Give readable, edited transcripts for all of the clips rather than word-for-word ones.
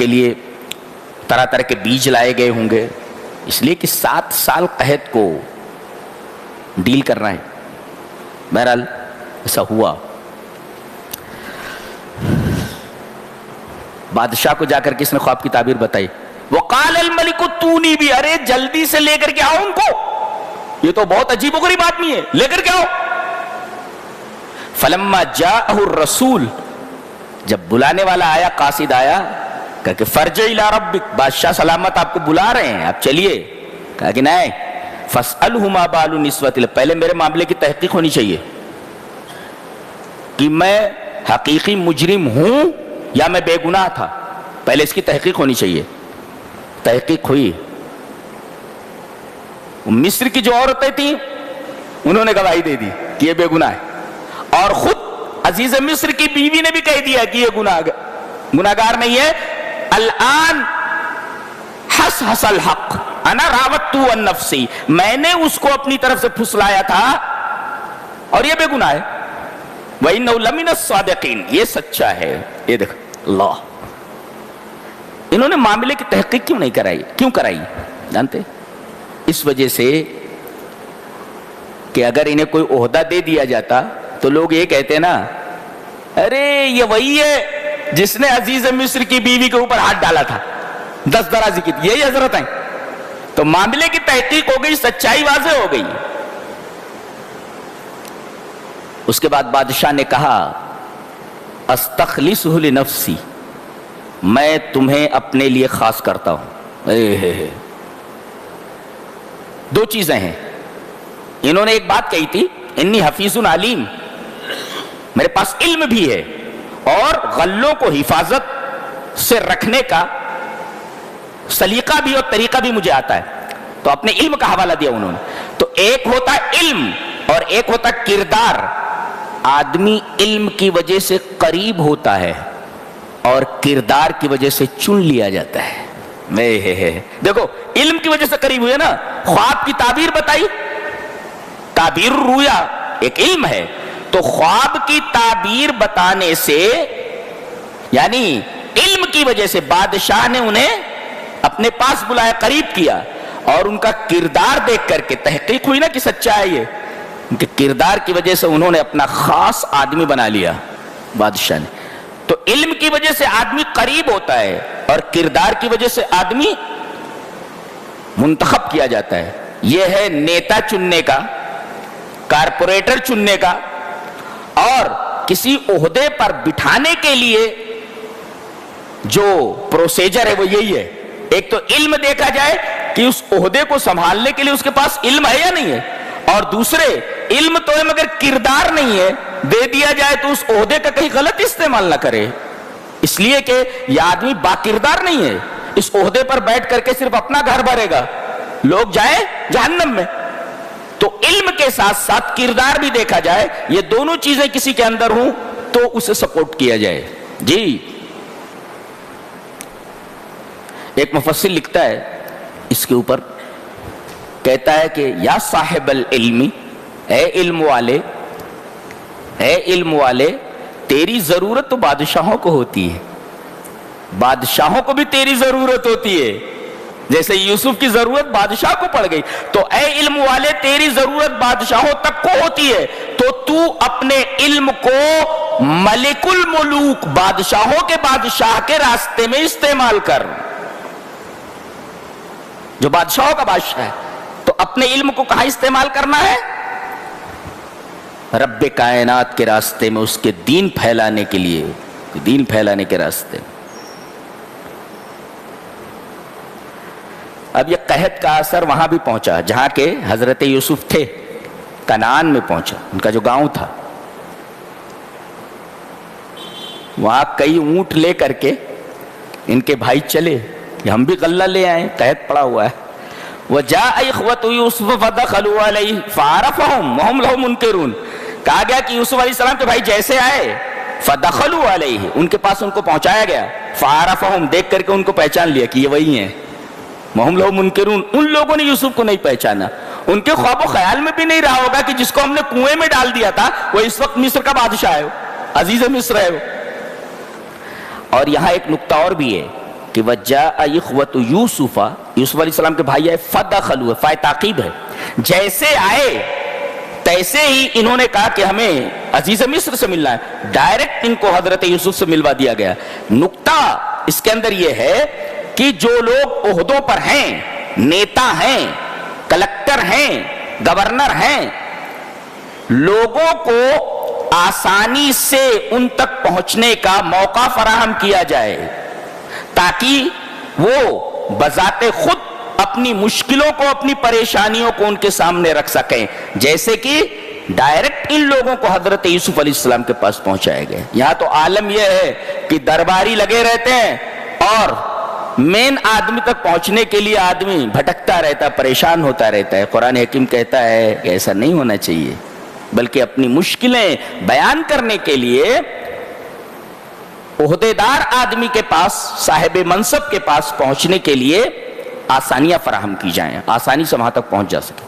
کے لیے طرح طرح کے بیج لائے گئے ہوں گے، اس لیے کہ 7 سال قحط کو ڈیل کرنا ہے۔ بہرحال ایسا ہوا۔ بادشاہ کو جا کر کے اس نے خواب کی تعبیر بتائی۔ وقال الملک اتونی بھی، ارے جلدی سے لے کر کے آؤ ان کو، یہ تو بہت عجیب و غریب آدمی ہے، لے کر کے آؤ۔ فلما جاءہ الرسول، جب بلانے والا آیا، قاصد آیا، کہا کہ فرجع الی ربک، بادشاہ سلامت آپ کو بلا رہے ہیں، آپ چلیے۔ کہا کہ نہیں، فاسألہ ما بال النسوۃ، پہلے میرے معاملے کی تحقیق ہونی چاہیے کہ میں حقیقی مجرم ہوں یا میں بے گناہ تھا، پہلے اس کی تحقیق ہونی چاہیے۔ تحقیق ہوئی، مصر کی جو عورتیں تھیں انہوں نے گواہی دے دی کہ یہ بے گناہ ہے، اور خود عزیز مصر کی بیوی نے بھی کہہ دیا کہ یہ گناہگار نہیں ہے۔ الآن حس حس الحق انا راودتہ عن نفسی، میں نے اس کو اپنی طرف سے پھسلایا تھا اور یہ بے گناہ ہے۔ وَإِنَّهُ لَمِنَ الصَّادِقِينَ، یہ سچا ہے۔ یہ دیکھ اللہ، انہوں نے معاملے کی تحقیق کیوں نہیں کرائی؟ کیوں کرائی جانتے؟ اس وجہ سے کہ اگر انہیں کوئی عہدہ دے دیا جاتا تو لوگ یہ کہتے نا، ارے یہ وہی ہے جس نے عزیز مصر کی بیوی کے اوپر ہاتھ ڈالا تھا، 10 درازی کی، یہی حضرت ہیں۔ تو معاملے کی تحقیق ہو گئی، سچائی واضح ہو گئی۔ اس کے بعد بادشاہ نے کہا استخلصہ لنفسی، میں تمہیں اپنے لیے خاص کرتا ہوں۔ 2 چیزیں ہیں، انہوں نے ایک بات کہی تھی، انی حفیظ علیم، میرے پاس علم بھی ہے اور غلوں کو حفاظت سے رکھنے کا سلیقہ بھی اور طریقہ بھی مجھے آتا ہے، تو اپنے علم کا حوالہ دیا انہوں نے۔ تو ایک ہوتا علم اور ایک ہوتا کردار۔ آدمی علم کی وجہ سے قریب ہوتا ہے اور کردار کی وجہ سے چن لیا جاتا ہے۔ دیکھو علم کی وجہ سے قریب ہوئے نا، خواب کی تعبیر بتائی، تعبیر الرؤیا ایک علم ہے، تو خواب کی تعبیر بتانے سے یعنی علم کی وجہ سے بادشاہ نے انہیں اپنے پاس بلایا، قریب کیا، اور ان کا کردار دیکھ کر کے تحقیق ہوئی نا کہ سچا ہے یہ، ان کے کردار کی وجہ سے انہوں نے اپنا خاص آدمی بنا لیا بادشاہ نے۔ تو علم کی وجہ سے آدمی قریب ہوتا ہے اور کردار کی وجہ سے آدمی منتخب کیا جاتا ہے۔ یہ ہے نیتا چننے کا، کارپوریٹر چننے کا، اور کسی عہدے پر بٹھانے کے لیے جو پروسیجر ہے وہ یہی ہے۔ ایک تو علم دیکھا جائے کہ اس عہدے کو سنبھالنے کے لیے اس کے پاس علم ہے یا نہیں ہے، اور دوسرے علم تو ہے مگر کردار نہیں ہے، دے دیا جائے تو اس عہدے کا کہیں غلط استعمال نہ کرے، اس لیے کہ یہ آدمی باکردار نہیں ہے، اس عہدے پر بیٹھ کر کے صرف اپنا گھر بھرے گا، لوگ جائیں جہنم میں۔ تو علم کے ساتھ ساتھ کردار بھی دیکھا جائے، یہ دونوں چیزیں کسی کے اندر ہوں تو اسے سپورٹ کیا جائے۔ جی ایک مفسر لکھتا ہے اس کے اوپر، کہتا ہے کہ یا صاحب العلم، اے علم والے، اے علم والے، تیری ضرورت تو بادشاہوں کو ہوتی ہے، بادشاہوں کو بھی تیری ضرورت ہوتی ہے، جیسے یوسف کی ضرورت بادشاہ کو پڑ گئی، تو اے علم والے تیری ضرورت بادشاہوں تک کو ہوتی ہے، تو اپنے علم کو ملک الملوک، بادشاہوں کے بادشاہ کے راستے میں استعمال کر، جو بادشاہوں کا بادشاہ ہے، تو اپنے علم کو کہاں استعمال کرنا ہے؟ رب کائنات کے راستے میں، اس کے دین پھیلانے کے لیے، دین پھیلانے کے راستے میں۔ اب یہ قحط کا اثر وہاں بھی پہنچا جہاں کے حضرت یوسف تھے، کنعان میں پہنچا، ان کا جو گاؤں تھا، وہاں کئی اونٹ لے کر کے ان کے بھائی چلے کہ ہم بھی غلہ لے آئیں، قحط پڑا ہوا ہے۔ وَجَاءَ إِخْوَةُ يُوسُفَ فَدَخَلُوا عَلَيْهِ فَعَرَفَهُمْ وَهُمْ لَهُ مُنْكِرُونَ، کہا گیا کہ یوسف علیہ السلام کے بھائی جیسے آئے، فَدَخَلُوا عَلَيْهِ، ان کے پاس ان کو پہنچایا گیا، فَعَرَفَهُمْ، دیکھ کر کے ان کو پہچان لیا کہ یہ وہی ہیں، وَهُمْ لَهُ مُنْكِرُونَ، ان لوگوں نے یوسف کو نہیں پہچانا، ان کے خواب و خیال میں بھی نہیں رہا ہوگا کہ جس کو ہم نے کنویں میں ڈال دیا تھا وہ اس وقت مصر کا بادشاہ ہے، عزیز مصر ہے وہ۔ اور یہاں ایک نقطہ اور بھی ہے کہ وجاء اخوۃ یوسف، یوسف علیہ السلام کے بھائی آئے، فدخلوا، فائے تعقیب ہے، جیسے آئے تیسے ہی انہوں نے کہا کہ ہمیں عزیز مصر سے ملنا ہے، ڈائریکٹ ان کو حضرت یوسف سے ملوا دیا گیا۔ نکتہ اس کے اندر یہ ہے کہ جو لوگ عہدوں پر ہیں، نیتا ہیں، کلکٹر ہیں، گورنر ہیں، لوگوں کو آسانی سے ان تک پہنچنے کا موقع فراہم کیا جائے تاکہ وہ بذات خود اپنی مشکلوں کو، اپنی پریشانیوں کو ان کے سامنے رکھ سکیں، جیسے کہ ڈائریکٹ ان لوگوں کو حضرت یوسف علیہ السلام کے پاس پہنچائے گئے۔ یہاں تو عالم یہ ہے کہ درباری لگے رہتے ہیں اور مین آدمی تک پہنچنے کے لیے آدمی بھٹکتا رہتا ہے، پریشان ہوتا رہتا ہے۔ قرآن حکیم کہتا ہے کہ ایسا نہیں ہونا چاہیے، بلکہ اپنی مشکلیں بیان کرنے کے لیے عہدیدار آدمی کے پاس، صاحب منصب کے پاس پہنچنے کے لیے آسانیاں فراہم کی جائیں، آسانی سے وہاں تک پہنچ جا سکے۔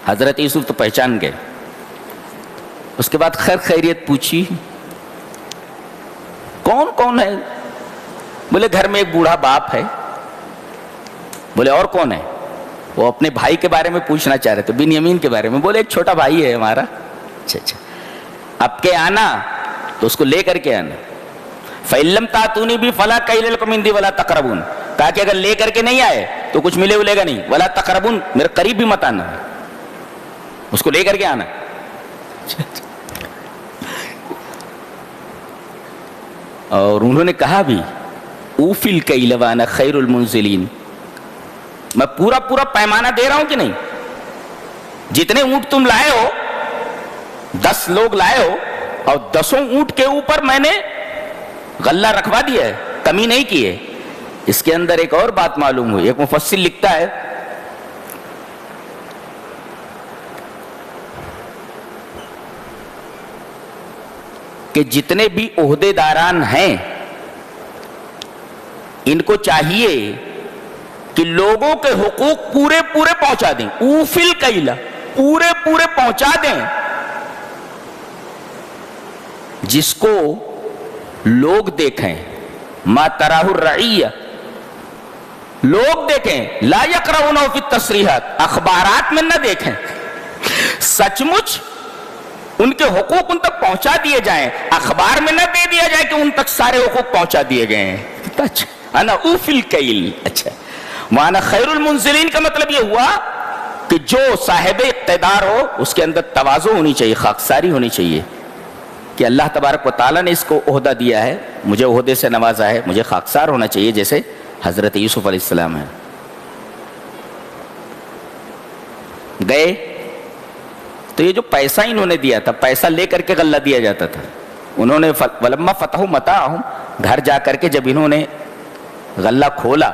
حضرت یوسف تو پہچان گئے، اس کے بعد خیر خیریت پوچھی، کون کون ہے؟ بولے گھر میں ایک بوڑھا باپ ہے۔ بولے اور کون ہے؟ وہ اپنے بھائی کے بارے میں پوچھنا چاہ رہے تھے، بنیامین کے بارے میں۔ بولے ایک چھوٹا بھائی ہے ہمارا۔ اچھا اچھا، اب کے آنا تو اس کو لے کر کے آنا۔ فَإِن لَّمْ تَأْتُونِي بِهِ فَلَا كَيْلَ لَكُمْ عِندِي وَلَا تَقْرَبُونَ، کہا کہ اگر لے کر کے نہیں آئے تو کچھ ملے گا نہیں، وَلَا تَقْرَبُونَ، میرے قریب بھی مت آنا، اس کو لے کر کے آنا۔ اور انہوں نے کہا بھی اوفی الکیل وانا خیر المنزلین، میں پورا پورا پیمانہ دے رہا ہوں کہ نہیں؟ جتنے اونٹ تم لائے ہو، 10 لوگ لائے ہو، اور 10 اونٹ کے اوپر میں نے غلہ رکھوا دیا ہے، کمی نہیں کی ہے۔ اس کے اندر ایک اور بات معلوم ہوئی، ایک مفسر لکھتا ہے کہ جتنے بھی عہدے داران ہیں ان کو چاہیے کہ لوگوں کے حقوق پورے پورے پہنچا دیں، اوفل کیلا، پورے پورے پہنچا دیں، جس کو لوگ دیکھیں، ما تراہ الرعیہ، لوگ دیکھیں، لا یقرؤون فی التصریحات، اخبارات میں نہ دیکھیں، سچ مچ ان کے حقوق ان تک پہنچا دیے جائیں، اخبار میں نہ دے دیا جائے کہ ان تک سارے حقوق پہنچا دیے گئے ہیں۔ اچھا، انا اوفی الکیل، اچھا، وانا خیر المنزلین کا مطلب یہ ہوا کہ جو صاحب اقتدار ہو اس کے اندر تواضع ہونی چاہیے، خاکساری ہونی چاہیے کہ اللہ تبارک و تعالیٰ نے اس کو عہدہ دیا ہے، مجھے عہدے سے نوازا ہے، مجھے خاکسار ہونا چاہیے، جیسے حضرت یوسف علیہ السلام ہے۔ گئے تو یہ جو پیسہ انہوں نے دیا تھا، پیسہ لے کر کے غلہ دیا جاتا تھا، انہوں نے ولما فتحوا متاعهم، گھر جا کر کے جب انہوں نے غلہ کھولا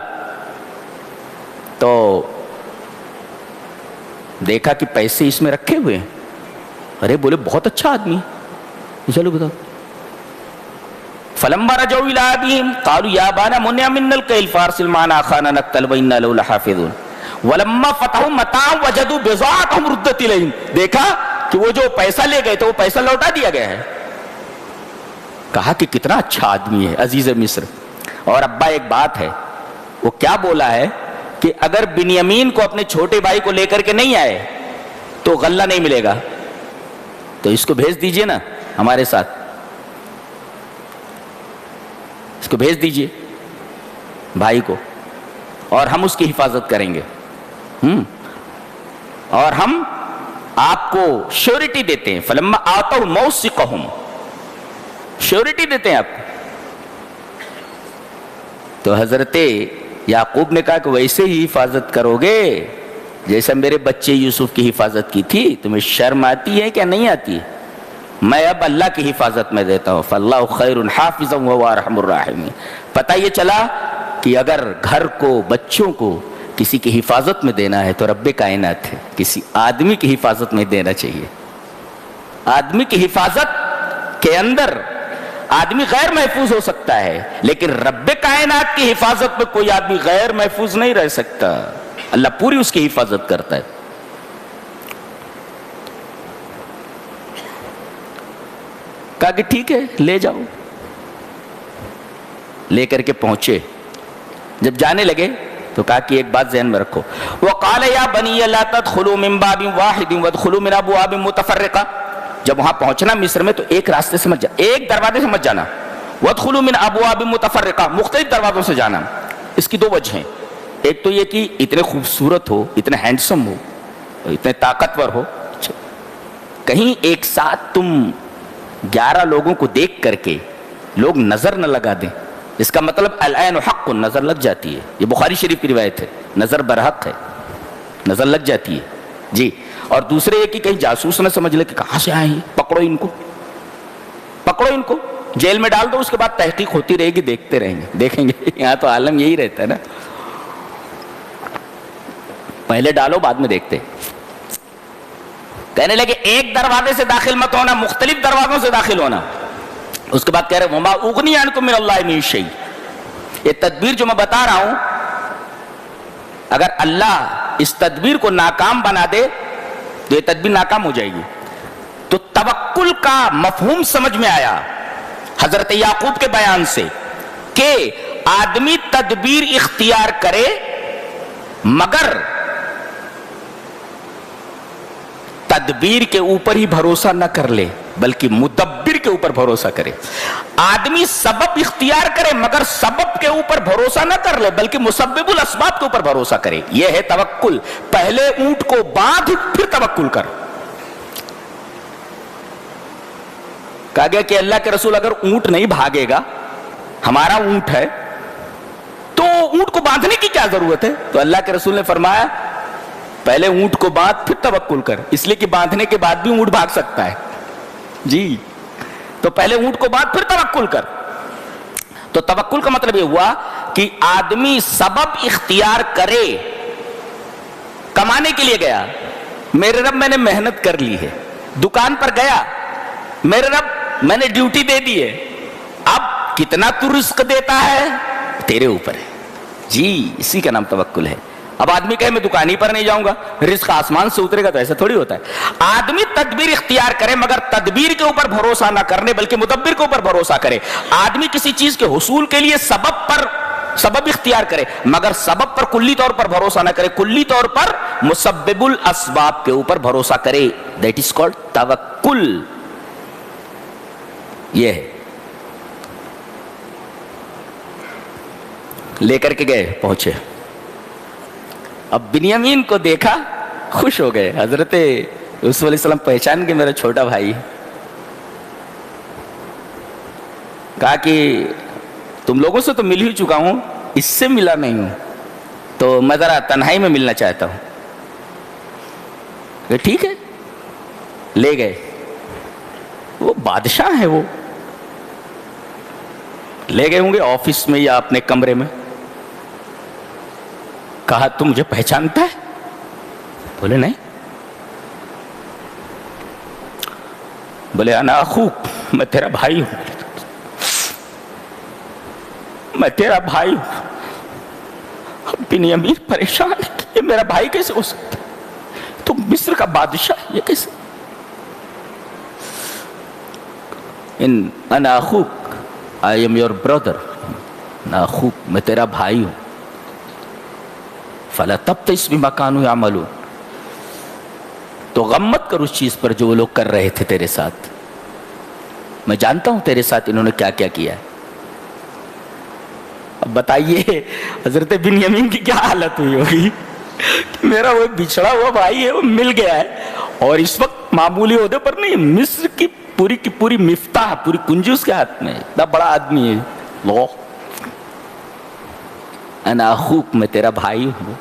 تو دیکھا کہ پیسے اس میں رکھے ہوئے ہیں۔ ارے بولے بہت اچھا آدمی، چلو بتاؤ۔ فلما رجعوا الى ابيهم قالوا يا ابانا منع منا الكيل فارسل معنا اخانا نقتل وانا له لحافظون ولما فتحوا متاعهم وجدوا بضاعتهم ردت اليهم، دیکھا کہ وہ جو پیسہ لے گئے تھے وہ پیسہ لوٹا دیا گیا ہے۔ کہا کہ کتنا اچھا آدمی ہے عزیز مصر۔ اور ابا ایک بات ہے، وہ کیا بولا ہے کہ اگر بنیامین کو اپنے چھوٹے بھائی کو لے کر کے نہیں آئے تو غلہ نہیں ملے گا، تو اس کو بھیج دیجئے نا ہمارے ساتھ، اس کو بھیج دیجئے بھائی کو، اور ہم اس کی حفاظت کریں گے، اور ہم آپ کو شیورٹی دیتے ہیں۔ فلما آتوا موثقهم، شیورٹی دیتے ہیں آپ کو۔ تو حضرت یعقوب نے کہا کہ ویسے ہی حفاظت کرو گے جیسا میرے بچے یوسف کی حفاظت کی تھی، تمہیں شرم آتی ہے کیا نہیں آتی؟ میں اب اللہ کی حفاظت میں دیتا ہوں، فاللہ خیر حافظا وهو ارحم الراحمین۔ پتہ یہ چلا کہ اگر گھر کو، بچوں کو کسی کی حفاظت میں دینا ہے تو رب کائنات ہے، کسی آدمی کی حفاظت میں دینا چاہیے۔ آدمی کی حفاظت کے اندر آدمی غیر محفوظ ہو سکتا ہے، لیکن رب کائنات کی حفاظت میں کوئی آدمی غیر محفوظ نہیں رہ سکتا، اللہ پوری اس کی حفاظت کرتا ہے۔ کہا کہ ٹھیک ہے لے جاؤ۔ لے کر کے پہنچے. جب جانے لگے تو کہا کہ ایک بات ذہن میں رکھو. وَقَالَ يَا بَنِيَّ لَا تَدْخُلُوا مِن بَابٍ وَاحِدٍ وَادْخُلُوا مِنْ أَبْوَابٍ مُتَفَرِّقَةٍ. جب وہاں پہنچنا مصر میں تو ایک راستے سے مت جانا, ایک دروازے سے مت جانا. وَادْخُلُوا مِنْ أَبْوَابٍ مُتَفَرِّقَةٍ, مختلف دروازوں سے جانا. اس کی دو وجہ ہیں. ایک تو یہ کہ اتنے خوبصورت ہو, اتنے ہینڈسم ہو, اتنے طاقتور ہو, کہیں ایک ساتھ تم 11 لوگوں کو دیکھ کر کے لوگ نظر نہ لگا دیں. اس کا مطلب العین حق, نظر لگ جاتی ہے. یہ بخاری شریف کی روایت ہے, نظر برحق ہے, نظر لگ جاتی ہے جی. اور دوسرے یہ کہ کہیں جاسوس نہ سمجھ لے کہ کہاں سے آئے ہیں, پکڑو ان کو, پکڑو ان کو, جیل میں ڈال دو, اس کے بعد تحقیق ہوتی رہے گی, دیکھتے رہیں گے, دیکھیں گے. یہاں تو عالم یہی رہتا ہے نا, پہلے ڈالو بعد میں دیکھتے. کہنے لگے ایک دروازے سے داخل مت ہونا, مختلف دروازوں سے داخل ہونا. اس کے بعد کہہ رہے وما اغنی عنکم من اللہ من شیء. یہ تدبیر جو میں بتا رہا ہوں, اگر اللہ اس تدبیر کو ناکام بنا دے تو یہ تدبیر ناکام ہو جائے گی. تو توکل کا مفہوم سمجھ میں آیا حضرت یعقوب کے بیان سے کہ آدمی تدبیر اختیار کرے مگر تدبیر کے اوپر ہی بھروسہ نہ کر لے بلکہ مدبر کے اوپر بھروسہ کرے. آدمی سبب اختیار کرے مگر سبب کے اوپر بھروسہ نہ کر لے بلکہ مسبب الاسباب کے اوپر بھروسہ کرے. یہ ہے توکل. پہلے اونٹ کو باندھ پھر توکل کر. کہا گیا کہ اللہ کے رسول اگر اونٹ نہیں بھاگے گا, ہمارا اونٹ ہے, تو اونٹ کو باندھنے کی کیا ضرورت ہے؟ تو اللہ کے رسول نے فرمایا پہلے اونٹ کو باندھ پھر توکل کر, اس لیے کہ باندھنے کے بعد بھی اونٹ بھاگ سکتا ہے جی. تو پہلے اونٹ کو باندھ پھر توکل کر. تو توکل کا مطلب یہ ہوا کہ آدمی سبب اختیار کرے. کمانے کے لیے گیا, میرے رب میں نے محنت کر لی ہے. دکان پر گیا, میرے رب میں نے ڈیوٹی دے دی ہے, اب کتنا تو رزق دیتا ہے تیرے اوپر ہے جی. اسی کا نام توکل ہے. اب آدمی کہے میں دکانی پر نہیں جاؤں گا, رزق آسمان سے اترے گا, تو ایسا تھوڑی ہوتا ہے. آدمی تدبیر اختیار کرے مگر تدبیر کے اوپر بھروسہ نہ کرنے بلکہ مدبر کے اوپر بھروسہ کرے. آدمی کسی چیز کے حصول کے لیے سبب اختیار کرے مگر سبب پر کلی طور پر بھروسہ نہ کرے, کلی طور پر مسبب الاسباب کے اوپر بھروسہ کرے. دیٹ از کالڈ توکل. یہ ہے. لے کر کے گئے, پہنچے. اب بنیامین کو دیکھا, خوش ہو گئے. حضرت یوسف علیہ السلام پہچان کے میرا چھوٹا بھائی. کہا کہ تم لوگوں سے تو مل ہی چکا ہوں, اس سے ملا نہیں ہوں, تو میں ذرا تنہائی میں ملنا چاہتا ہوں. کہ ٹھیک ہے. لے گئے. وہ بادشاہ ہے, وہ لے گئے ہوں گے آفس میں یا اپنے کمرے میں. کہا تم مجھے پہچانتا ہے؟ بولے نہیں. بولے انا اخوک, میں تیرا بھائی ہوں, میں تیرا بھائی ہوں. بنیامین پریشان ہے کہ یہ میرا بھائی کیسے ہو سکتا ہے, تو مصر کا بادشاہ یہ کیسے؟ انا اخوک, آئی ایم یور برادر. انا اخوک, میں تیرا بھائی ہوں. فلا تبتئس بما كانوا يعملون, تو غم مت کر اس چیز پر جو وہ لوگ کر رہے تھے تیرے ساتھ. میں جانتا ہوں تیرے ساتھ انہوں نے کیا کیا کیا ہے. اب بتائیے حضرت بنیامین کی کیا حالت ہوئی ہوگی. میرا وہ بچھڑا ہوا بھائی ہے, وہ مل گیا ہے, اور اس وقت معمولی عہدے پر نہیں, مصر کی پوری مفتاح, پوری کنجی اس کے ہاتھ میں. اتنا بڑا آدمی ہے. لو انا اخوک, میں تیرا بھائی ہوں.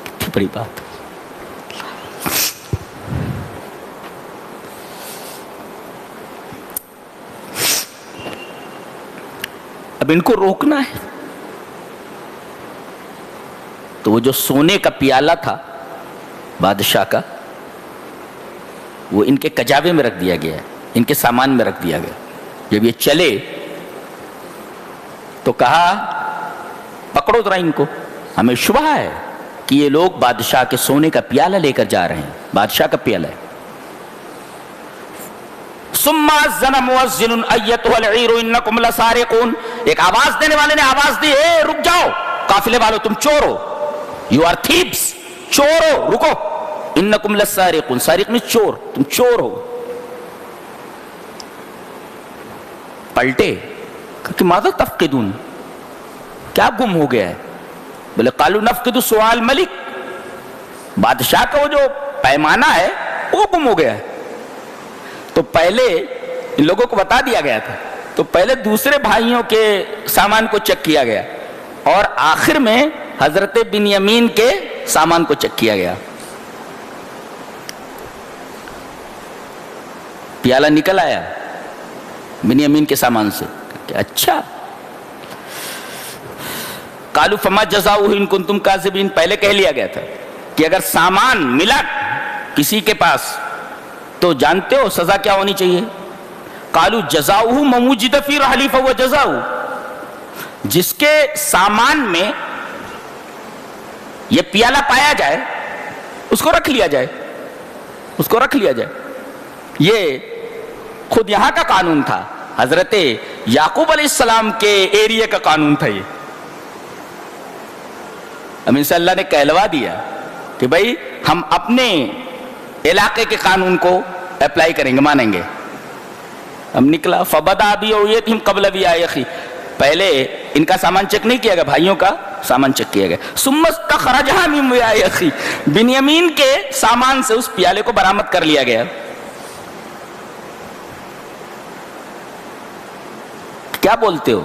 کتنی بڑی بات. اب ان کو روکنا ہے. تو وہ جو سونے کا پیالہ تھا بادشاہ کا, وہ ان کے کجاوے میں رکھ دیا گیا ہے, ان کے سامان میں رکھ دیا گیا. جب یہ چلے تو کہا پکڑو ذرا ان کو, ہمیں شبہ ہے کہ یہ لوگ بادشاہ کے سونے کا پیالہ لے کر جا رہے ہیں. بادشاہ کا پیالہ ہے. ثم اذن مؤذن ایتها العیر انکم لسارقون، ایک آواز دینے والے نے آواز دی، اے رک جاؤ قافلے والو، تم چور ہو، یو آر تھیپس، چور ہو، رکو، انکم لسارقون، سارق میں چور، تم چور ہو۔ پلٹے کہ ماذا تفقدون، کیا گم ہو گیا ہے؟ بولے قالوا نفقد سؤال ملک، بادشاہ کا وہ جو پیمانہ ہے وہ گم ہو گیا ہے۔ تو پہلے ان لوگوں کو بتا دیا گیا تھا، تو پہلے دوسرے بھائیوں کے سامان کو چیک کیا گیا اور آخر میں حضرت بنیامین کے سامان کو چیک کیا گیا۔ پیالہ نکل آیا بنیامین کے سامان سے کہ اچھا۔ قالوا فما جزاؤہ ان کنتم کاذبین، پہلے کہہ لیا گیا تھا کہ اگر سامان ملا کسی کے پاس تو جانتے ہو سزا کیا ہونی چاہیے؟ قالوا جزاؤہ من وجد فی رحلہ فہو جزاؤہ، جس کے سامان میں یہ پیالہ پایا جائے اس کو رکھ لیا جائے، اس کو رکھ لیا جائے۔ یہ خود یہاں کا قانون تھا، حضرت یعقوب علیہ السلام کے ایریے کا قانون تھا یہ۔ امین سے اللہ نے کہلوا دیا کہ بھائی ہم اپنے علاقے کے قانون کو اپلائی کریں گے، مانیں گے۔ ہم نکلا فبدا بِأَوْعِيَتِهِمْ قَبْلَ وِعَاءِ أَخِيهِ، پہلے ان کا سامان چیک نہیں کیا گیا، بھائیوں کا سامان چیک کیا گیا۔ ثُمَّ اسْتَخْرَجَهَا مِنْ وِعَاءِ أَخِيهِ، بنیامین کے سامان سے اس پیالے کو برآمد کر لیا گیا۔ کیا بولتے ہو؟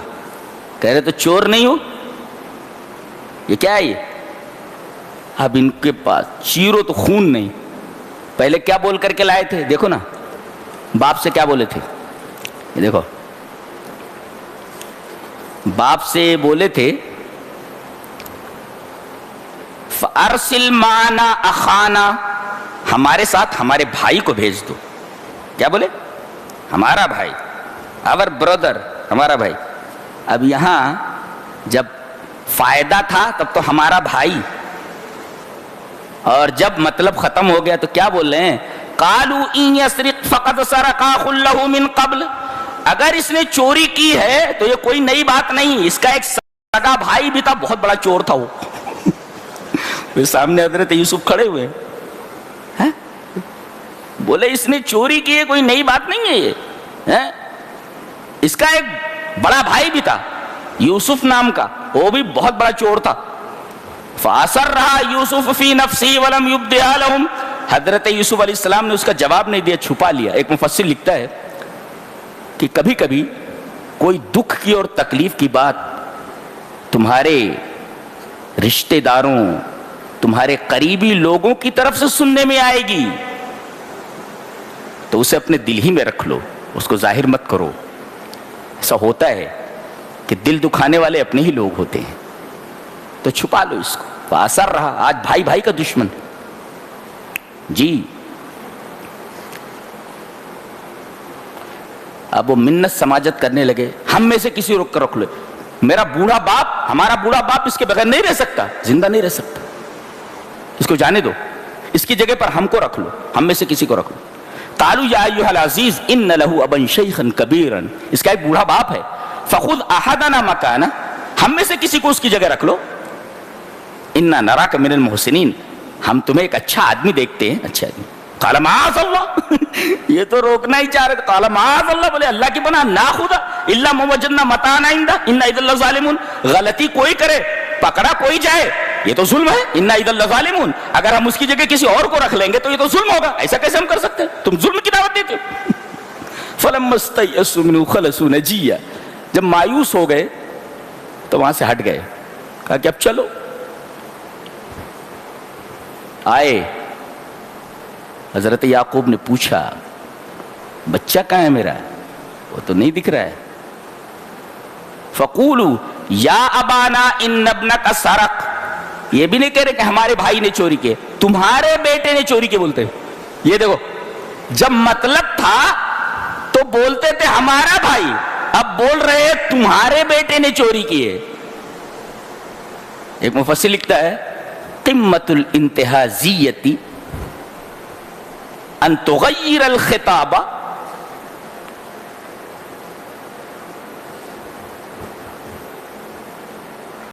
کہہ رہے تو چور نہیں ہو، یہ کیا ہے یہ؟ اب ان کے پاس چیرو تو خون نہیں، پہلے کیا بول کر کے لائے تھے؟ دیکھو نا باپ سے کیا بولے تھے، یہ دیکھو باپ سے بولے تھے فَأَرْسِلْ مَعَنَا أَخَانَا، ہمارے ساتھ ہمارے بھائی کو بھیج دو۔ کیا بولے؟ ہمارا بھائی، our brother، ہمارا بھائی۔ اب یہاں جب فائدہ تھا تب تو ہمارا بھائی، اور جب مطلب ختم ہو گیا تو کیا بول رہے ہیں؟ قالوا ان يسرق فقد سرق اخ له من قبل، اگر اس نے چوری کی ہے تو یہ کوئی نئی بات نہیں، اس کا ایک سگا بھائی بھی تھا، بہت بڑا چور تھا وہ سامنے حضرت یوسف کھڑے ہوئے ہیں، بولے اس نے چوری کی ہے، کوئی نئی بات نہیں ہے یہ، اس کا ایک بڑا بھائی بھی تھا یوسف نام کا، وہ بھی بہت بڑا چور تھا۔ فَأَسَرَّهَا يُوسُفُ فِي نَفْسِهِ وَلَمْ يُبْدِهَا لَهُمْ، حضرت یوسف علیہ السلام نے اس کا جواب نہیں دیا، چھپا لیا۔ ایک مفسر لکھتا ہے کہ کبھی کبھی کوئی دکھ کی اور تکلیف کی بات تمہارے رشتہ داروں، تمہارے قریبی لوگوں کی طرف سے سننے میں آئے گی تو اسے اپنے دل ہی میں رکھ لو، اس کو ظاہر مت کرو۔ ایسا ہوتا ہے کہ دل دکھانے والے اپنے ہی لوگ ہوتے ہیں، تو چھپا لو اس کو۔ فاثر رہا، آج بھائی بھائی کا دشمن جی۔ اب وہ منت سماجت کرنے لگے، ہم میں سے کسی روک کر رکھ لو، میرا بوڑھا باپ، ہمارا بوڑھا باپ اس کے بغیر نہیں رہ سکتا، زندہ نہیں رہ سکتا، اس کو جانے دو، اس کی جگہ پر ہم کو رکھ لو، ہم میں سے کسی کو رکھ لو۔ قالوا یا ایھا العزیز ان لہ ابا شیخا کبیرا، اس کا ایک بوڑھا باپ ہے، فخذ احدنا مکانہ، ہم میں سے کسی کو اس کی جگہ رکھ لو، انا نراک من المحسنین، ہم تمہیں ایک اچھا آدمی دیکھتے ہیں، اچھا آدمی۔ قال معاذ اللہ، یہ تو روکنا ہی چاہ رہے تھے، قال معاذ اللہ، بولے اللہ کی پناہ، ناخذ الا ما وجدنا متاعنا عنده انا اذا لظالمون، غلطی کوئی کرے، پکڑا کوئی جائے، یہ تو ظلم ہے، انا اذا لظالمون، اگر ہم اس کی جگہ کسی اور کو رکھ لیں گے تو یہ تو ظلم ہوگا، ایسا کیسے ہم کر سکتے ہیں، تم ظلم کی دعوت دیتے ہو۔ فلما استيئسوا منه خلصوا نجيا، جب مایوس ہو گئے تو وہاں سے ہٹ گئے، کہا کہ اب چلو۔ آئے حضرت یعقوب نے پوچھا بچہ کہاں ہے میرا، وہ تو نہیں دکھ رہا ہے۔ فقولوا یا ابانا ان ابنک سرق، یہ بھی نہیں کہہ رہے کہ ہمارے بھائی نے چوری کی، تمہارے بیٹے نے چوری کی بولتے۔ یہ دیکھو جب مطلب تھا تو بولتے تھے ہمارا بھائی، اب بول رہے تمہارے بیٹے نے چوری کی ہے۔ ایک مفسر لکھتا ہے قمت الانتہازیتی ان تغیر الخطاب